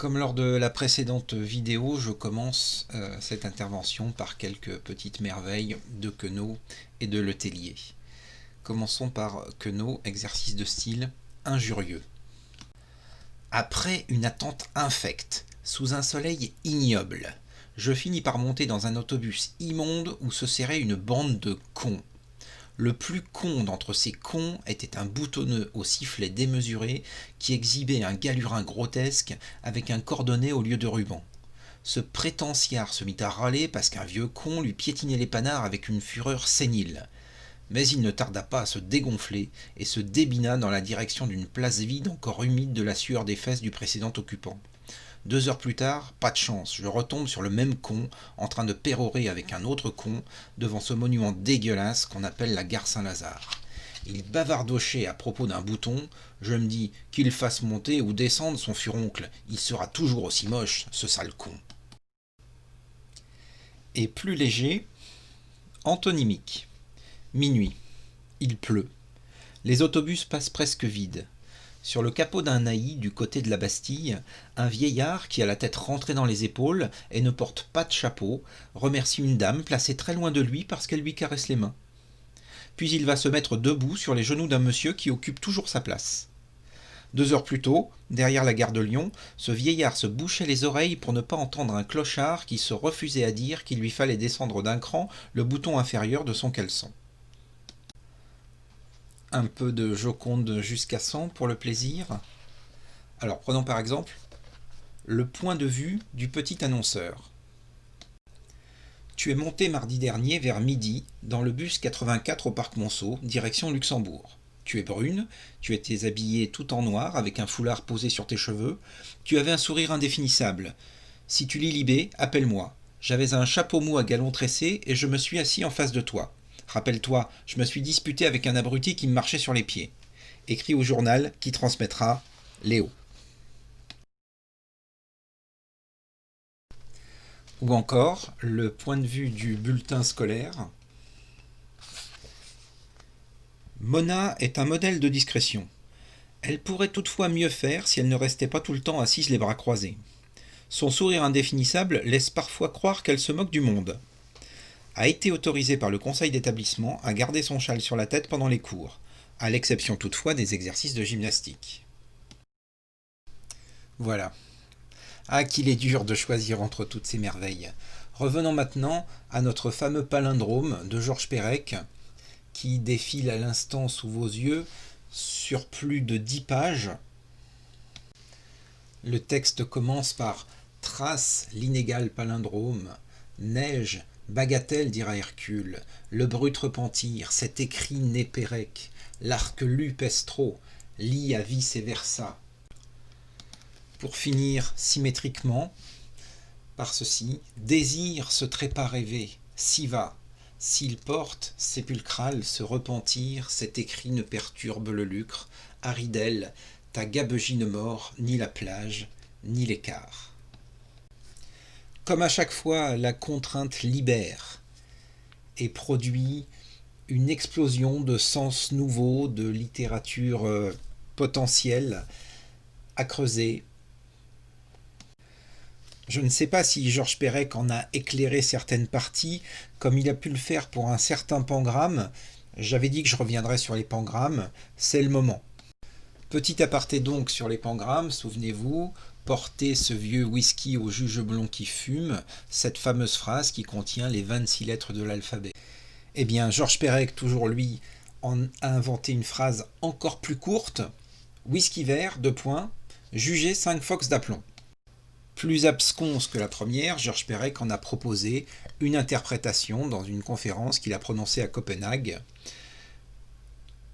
Comme lors de la précédente vidéo, je commence cette intervention par quelques petites merveilles de Queneau et de Letellier. Commençons par Queneau, exercice de style injurieux. Après une attente infecte, sous un soleil ignoble, je finis par monter dans un autobus immonde où se serrait une bande de cons. Le plus con d'entre ces cons était un boutonneux au sifflet démesuré qui exhibait un galurin grotesque avec un cordonnet au lieu de ruban. Ce prétentiard se mit à râler parce qu'un vieux con lui piétinait les panards avec une fureur sénile. Mais il ne tarda pas à se dégonfler et se débina dans la direction d'une place vide encore humide de la sueur des fesses du précédent occupant. 2 heures plus tard, pas de chance, je retombe sur le même con, en train de pérorer avec un autre con, devant ce monument dégueulasse qu'on appelle la gare Saint-Lazare. Il bavardochait à propos d'un bouton, je me dis qu'il fasse monter ou descendre son furoncle, il sera toujours aussi moche, ce sale con. Et plus léger, antonymique. Minuit. Il pleut. Les autobus passent presque vides. Sur le capot d'un naï du côté de la Bastille, un vieillard qui a la tête rentrée dans les épaules et ne porte pas de chapeau remercie une dame placée très loin de lui parce qu'elle lui caresse les mains. Puis il va se mettre debout sur les genoux d'un monsieur qui occupe toujours sa place. 2 heures plus tôt, derrière la gare de Lyon, ce vieillard se bouchait les oreilles pour ne pas entendre un clochard qui se refusait à dire qu'il lui fallait descendre d'un cran le bouton inférieur de son caleçon. Un peu de Joconde jusqu'à 100 pour le plaisir. Alors prenons par exemple le point de vue du petit annonceur. Tu es monté mardi dernier vers midi dans le bus 84 au Parc Monceau, direction Luxembourg. Tu es brune, tu étais habillée tout en noir avec un foulard posé sur tes cheveux, tu avais un sourire indéfinissable. Si tu lis Libé, appelle-moi. J'avais un chapeau mou à galons tressés et je me suis assis en face de toi. Rappelle-toi, je me suis disputé avec un abruti qui me marchait sur les pieds. Écris au journal qui transmettra Léo. Ou encore, le point de vue du bulletin scolaire. Mona est un modèle de discrétion. Elle pourrait toutefois mieux faire si elle ne restait pas tout le temps assise les bras croisés. Son sourire indéfinissable laisse parfois croire qu'elle se moque du monde. A été autorisée par le conseil d'établissement à garder son châle sur la tête pendant les cours, à l'exception toutefois des exercices de gymnastique. Voilà. Ah, qu'il est dur de choisir entre toutes ces merveilles. Revenons maintenant à notre fameux palindrome de Georges Perec, qui défile à l'instant sous vos yeux sur plus de 10 pages. Le texte commence par « Trace l'inégal palindrome, neige, bagatelle, dira Hercule, le brut repentir, cet écrit né Pérec, l'arc lu pestro, lit à vice et versa. » Pour finir symétriquement par ceci, désir ce trépas rêvé, s'y va, s'il porte, sépulcral, se repentir, cet écrit ne perturbe le lucre, Aridelle, ta gabegie ne mord ni la plage, ni l'écart. Comme à chaque fois, la contrainte libère et produit une explosion de sens nouveaux, de littérature potentielle à creuser. Je ne sais pas si Georges Perec en a éclairé certaines parties, comme il a pu le faire pour un certain pangramme. J'avais dit que je reviendrais sur les pangrammes, c'est le moment. Petit aparté donc sur les pangrammes, souvenez-vous, portez ce vieux whisky au juge blond qui fume, cette fameuse phrase qui contient les 26 lettres de l'alphabet. Eh bien, Georges Perec, toujours lui, en a inventé une phrase encore plus courte. Whisky vert, 2 points, jugez 5 fox d'aplomb. Plus absconse que la première, Georges Perec en a proposé une interprétation dans une conférence qu'il a prononcée à Copenhague.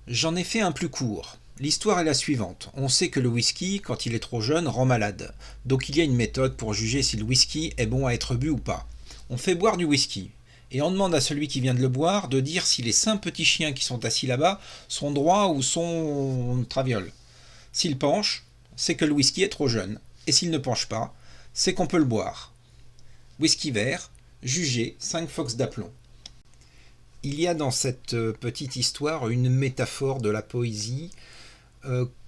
J'en ai fait un plus court. L'histoire est la suivante. On sait que le whisky, quand il est trop jeune, rend malade. Donc il y a une méthode pour juger si le whisky est bon à être bu ou pas. On fait boire du whisky. Et on demande à celui qui vient de le boire de dire si les 5 petits chiens qui sont assis là-bas sont droits ou sont travioles. S'il penche, c'est que le whisky est trop jeune. Et s'il ne penche pas, c'est qu'on peut le boire. Whisky vert, jugé 5 fox d'aplomb. Il y a dans cette petite histoire une métaphore de la poésie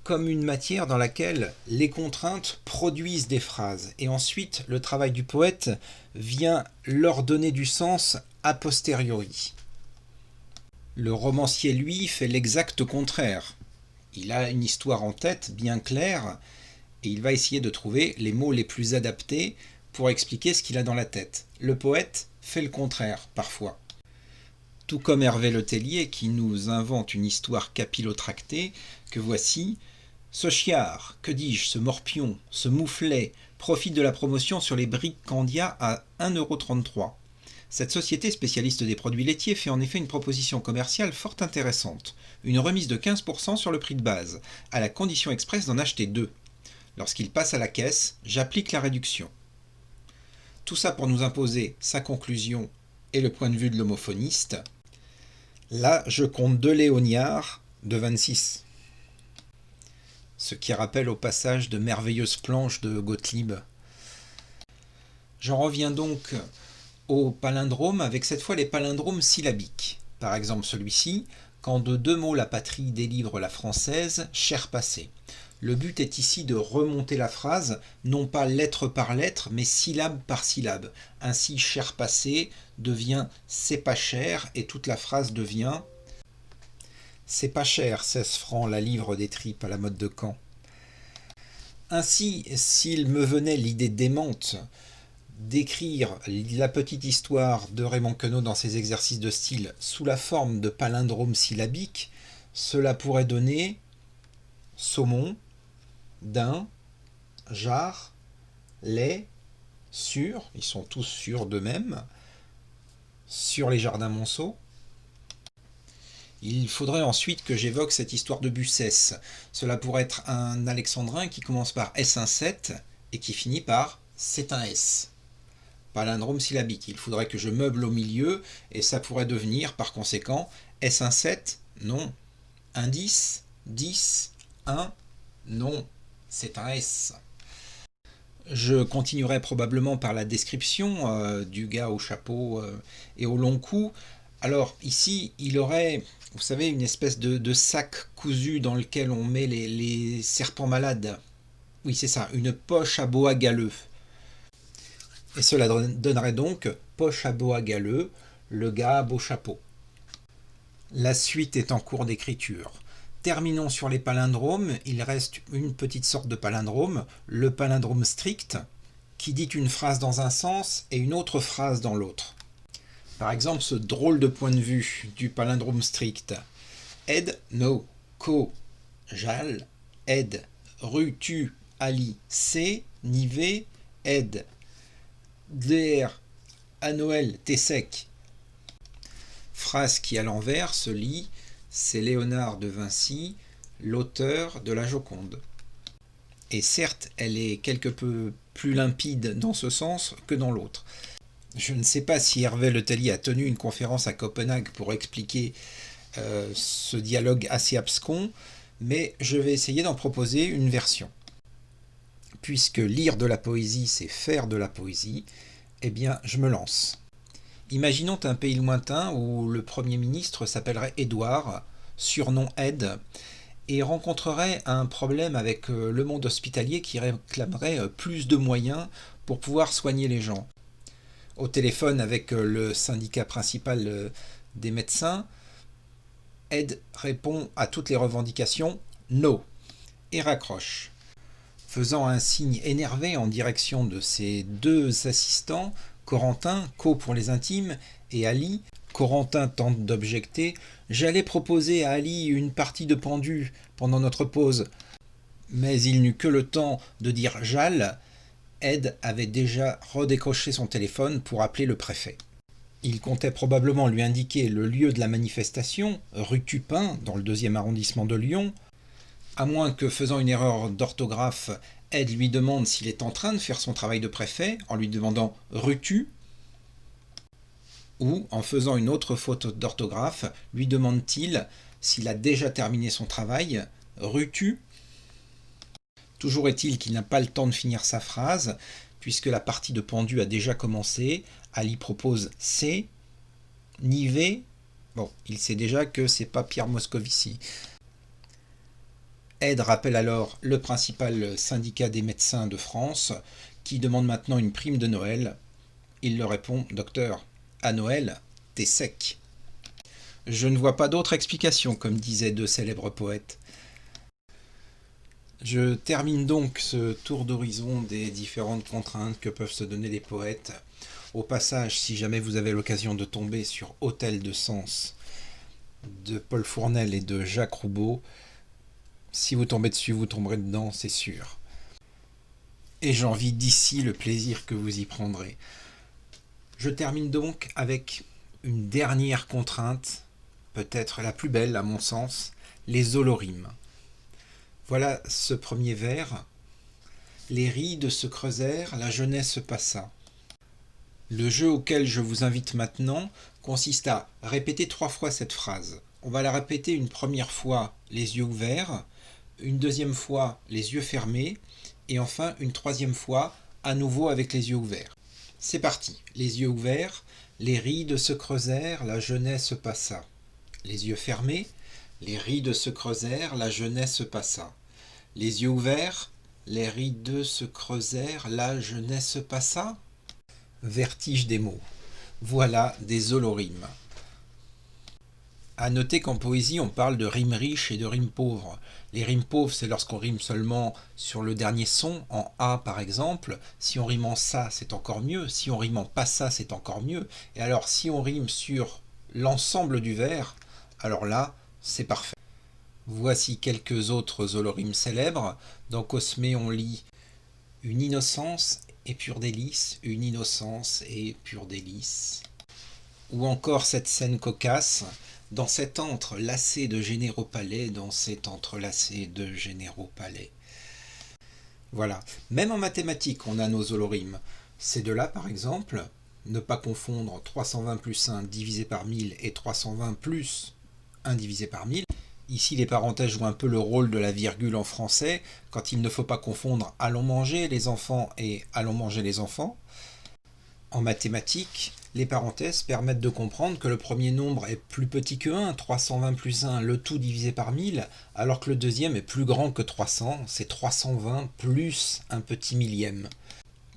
comme une matière dans laquelle les contraintes produisent des phrases. Et ensuite, le travail du poète vient leur donner du sens a posteriori. Le romancier, lui, fait l'exact contraire. Il a une histoire en tête bien claire et il va essayer de trouver les mots les plus adaptés pour expliquer ce qu'il a dans la tête. Le poète fait le contraire, parfois. Tout comme Hervé Letellier qui nous invente une histoire capillotractée que voici. Ce chiard, que dis-je, ce morpion, ce mouflet, profite de la promotion sur les briques Candia à 1,33 €. Cette société spécialiste des produits laitiers fait en effet une proposition commerciale fort intéressante. Une remise de 15% sur le prix de base, à la condition expresse d'en acheter 2. Lorsqu'il passe à la caisse, j'applique la réduction. Tout ça pour nous imposer sa conclusion et le point de vue de l'homophoniste. Là, je compte 2 léoniards de 26. Ce qui rappelle au passage de merveilleuses planches de Gottlieb. J'en reviens donc au palindrome avec cette fois les palindromes syllabiques. Par exemple celui-ci, quand de 2 mots la patrie délivre la française, cher passé. Le but est ici de remonter la phrase, non pas lettre par lettre, mais syllabe par syllabe. Ainsi, cher passé devient c'est pas cher et toute la phrase devient c'est pas cher, 16 francs la livre des tripes à la mode de Caen. Ainsi, s'il me venait l'idée démente d'écrire la petite histoire de Raymond Queneau dans ses exercices de style sous la forme de palindrome syllabique, cela pourrait donner saumon, daim, jarre, lait, sur, ils sont tous sûrs d'eux-mêmes, sur les jardins Monceau. Il faudrait ensuite que j'évoque cette histoire de Bussès. Cela pourrait être un alexandrin qui commence par S17 et qui finit par c'est un S. Palindrome syllabique. Il faudrait que je meuble au milieu et ça pourrait devenir par conséquent S17, non. Indice, 10, 1, non. C'est un S. Je continuerai probablement par la description du gars au chapeau et au long cou. Alors ici, il aurait, vous savez, une espèce de sac cousu dans lequel on met les serpents malades. Oui, c'est ça, une poche à boa galeux. Et cela donnerait donc poche à boa galeux, le gars à beau chapeau. La suite est en cours d'écriture. Terminons sur les palindromes. Il reste une petite sorte de palindrome, le palindrome strict, qui dit une phrase dans un sens et une autre phrase dans l'autre. Par exemple, ce drôle de point de vue du palindrome strict. Aide, no, co, jal, aide, rue, tu, ali, c, nivé, aide, der, à Noël, t'es sec. Phrase qui à l'envers se lit, c'est Léonard de Vinci, l'auteur de la Joconde. Et certes, elle est quelque peu plus limpide dans ce sens que dans l'autre. Je ne sais pas si Hervé Letellier a tenu une conférence à Copenhague pour expliquer ce dialogue assez abscon, mais je vais essayer d'en proposer une version. Puisque lire de la poésie, c'est faire de la poésie, eh bien, je me lance. Imaginons un pays lointain où le Premier ministre s'appellerait Édouard, surnom Ed, et rencontrerait un problème avec le monde hospitalier qui réclamerait plus de moyens pour pouvoir soigner les gens. Au téléphone avec le syndicat principal des médecins, Ed répond à toutes les revendications « No » et raccroche. Faisant un signe énervé en direction de ses 2 assistants, Corentin, Co pour les intimes, et Ali, Corentin tente d'objecter « J'allais proposer à Ali une partie de pendu pendant notre pause. » Mais il n'eut que le temps de dire « Jal », Ed avait déjà redécroché son téléphone pour appeler le préfet. Il comptait probablement lui indiquer le lieu de la manifestation, rue Tupin, dans le 2e arrondissement de Lyon, à moins que, faisant une erreur d'orthographe, Ed lui demande s'il est en train de faire son travail de préfet, en lui demandant « rue tu ?» ou, en faisant une autre faute d'orthographe, lui demande-t-il s'il a déjà terminé son travail « rue tu ?» Toujours est-il qu'il n'a pas le temps de finir sa phrase, puisque la partie de pendu a déjà commencé. Ali propose C, Nivé. Bon, il sait déjà que c'est pas Pierre Moscovici. Aide rappelle alors le principal syndicat des médecins de France, qui demande maintenant une prime de Noël. Il leur répond: docteur, à Noël, t'es sec. Je ne vois pas d'autre explication, comme disaient deux célèbres poètes. Je termine donc ce tour d'horizon des différentes contraintes que peuvent se donner les poètes. Au passage, si jamais vous avez l'occasion de tomber sur Hôtel de Sens de Paul Fournel et de Jacques Roubaud, si vous tombez dessus, vous tomberez dedans, c'est sûr. Et j'envie d'ici le plaisir que vous y prendrez. Je termine donc avec une dernière contrainte, peut-être la plus belle à mon sens, les holorimes. Voilà ce premier vers. Les rides se creusèrent, la jeunesse passa. Le jeu auquel je vous invite maintenant consiste à répéter 3 fois cette phrase. On va la répéter une première fois les yeux ouverts, une deuxième fois les yeux fermés, et enfin une troisième fois à nouveau avec les yeux ouverts. C'est parti. Les yeux ouverts, les rides se creusèrent, la jeunesse passa. Les yeux fermés, les rides se creusèrent, la jeunesse passa. Les yeux ouverts, les rides se creusèrent, la jeunesse passa. Vertige des mots. Voilà des holorimes. À noter qu'en poésie, on parle de rimes riches et de rimes pauvres. Les rimes pauvres, c'est lorsqu'on rime seulement sur le dernier son, en A par exemple. Si on rime en ça, c'est encore mieux. Si on rime en pas ça, c'est encore mieux. Et alors, si on rime sur l'ensemble du vers, alors là, c'est parfait. Voici quelques autres holorimes célèbres. Dans Cosmé, on lit « Une innocence et pure délice, une innocence et pure délice ». Ou encore cette scène cocasse, « Dans cet antre lassé de généraux palais, dans cet antre lassé de généraux palais ». Voilà. Même en mathématiques, on a nos holorimes. Ces deux-là, par exemple, ne pas confondre 320 plus 1 divisé par 1000 et 320 plus 1 divisé par 1000. Ici, les parenthèses jouent un peu le rôle de la virgule en français, quand il ne faut pas confondre « allons manger les enfants » et « allons manger les enfants ». En mathématiques, les parenthèses permettent de comprendre que le premier nombre est plus petit que 1, 320 plus 1, le tout divisé par 1000, alors que le deuxième est plus grand que 300, c'est 320 plus un petit millième.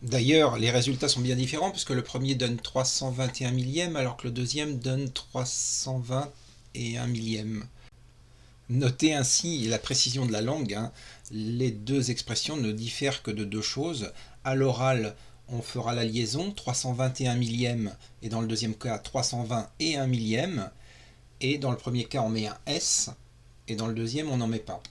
D'ailleurs, les résultats sont bien différents, puisque le premier donne 321 millièmes, alors que le deuxième donne 321 millièmes. Notez ainsi la précision de la langue, les deux expressions ne diffèrent que de deux choses. À l'oral, on fera la liaison, 321 millièmes, et dans le deuxième cas, 320 et 1 millième. Et dans le premier cas, on met un S, et dans le deuxième, on n'en met pas.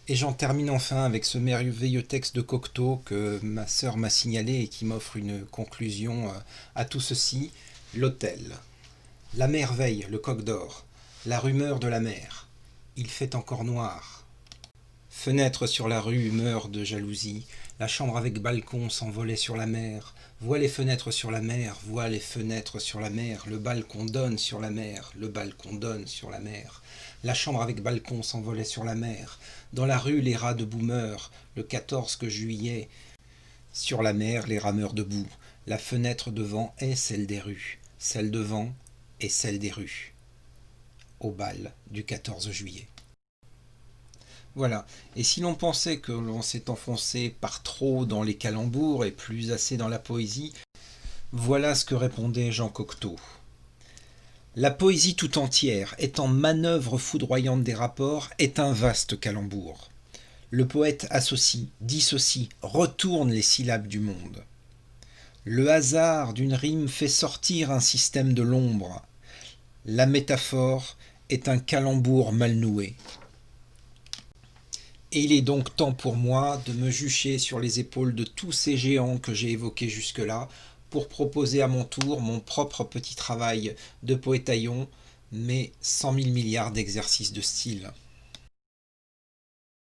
Et j'en termine enfin avec ce merveilleux texte de Cocteau que ma sœur m'a signalé et qui m'offre une conclusion à tout ceci. L'autel. La mer veille, le coq d'or. La rumeur de la mer. Il fait encore noir. Fenêtre sur la rue meurt de jalousie. La chambre avec balcon s'envolait sur la mer. Vois les fenêtres sur la mer, vois les fenêtres sur la mer. Le balcon donne sur la mer, le balcon donne sur la mer. La chambre avec balcon s'envolait sur la mer. Dans la rue, les rats debout meurent. Le 14 juillet, sur la mer, les rameurs debout. La fenêtre devant est celle des rues. Celle devant est celle des rues. Au bal du 14 juillet. Voilà. Et si l'on pensait que l'on s'est enfoncé par trop dans les calembours et plus assez dans la poésie, voilà ce que répondait Jean Cocteau. La poésie tout entière, étant manœuvre foudroyante des rapports, est un vaste calembour. Le poète associe, dissocie, retourne les syllabes du monde. Le hasard d'une rime fait sortir un système de l'ombre. La métaphore est un calembour mal noué. Et il est donc temps pour moi de me jucher sur les épaules de tous ces géants que j'ai évoqués jusque-là pour proposer à mon tour mon propre petit travail de poétaillon, mais 100 000 milliards d'exercices de style.